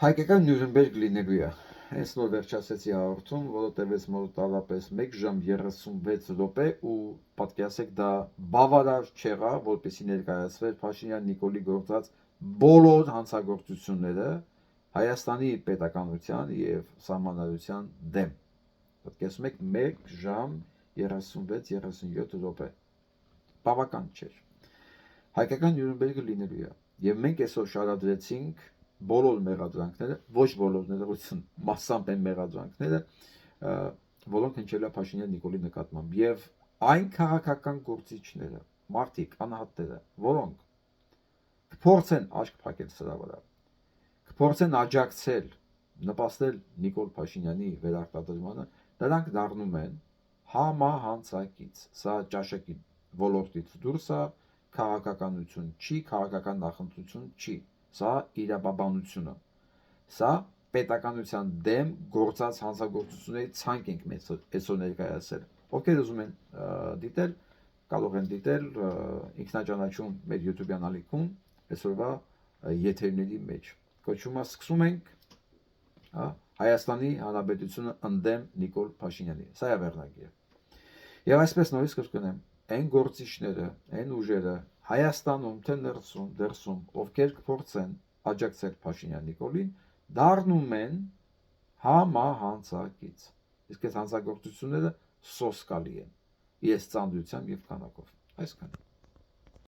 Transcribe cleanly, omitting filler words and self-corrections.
Հայկական Նյուրնբերգ լինելու է։ Հենց նոր վերջացեցի հաղորդում, որը տևեց մոտավորապես 1 ժամ 36 րոպե ու պատկերացեք դա բավարար չեղավ, որպեսզի ներկայացվեր Փաշինյան Նիկոլի գործած բոլոր հանցագործությունները Հայաստանի պետականության եւ սահմանադրության դեմ։ Պատկերացնում եք 1 ժամ 36-37 րոպե։ Բավական չէր։ Հայկական Նյուրնբերգը լինելու է։ Եվ մենք այսօր շարադրեցինք բոլոր մեղադրանքները, ոչ բոլոր ներողություն, մասամբ են մեղադրանքները, որոնք հնչել է Փաշինյան Նիկոլի նկատմամբ եւ այն քաղաքական գործիչները, մարդիկ, անհատները, որոնք կփորձեն աչք փակել սրա վրա, կփորձեն աջակցել, նպաստել Նիկոլ Փաշինյանի վերարտադրմանը, նրանք դառնում են համահանցակից։ Սա ճաշակի ոլորտից դուրս է, քաղաքականություն չի, քաղաքական նախընտրություն չի։ Սա իրավաբանությունը։ Սա պետականության դեմ գործած հանցագործությունների ցանկ ենք մեծ այսօր ներկայացել։ Ովքեր ուզում են դիտել, կարող են դիտել ինքնաճանաչում մեր YouTube-յան ալիքում այսօրվա եթերների մեջ։ Կոչումը սկսում ենք Հայաստանի Հանրապետությունը ընդդեմ Նիկոլ Փաշինյանի։ Սա է վերնագիրը։ Եվ այսպես նորից կրկնեմ, այն գործիչները, այն ուժերը Հայաստանում, թե դրսում, ովքեր կփորձեն աջակցել Փաշինյան Նիկոլին, դառնում են համահանցակից։ Իսկ այս հանցագործությունները սոսկալի են։ Ես ծանրությամբ եւ քանակով։ Այսքան։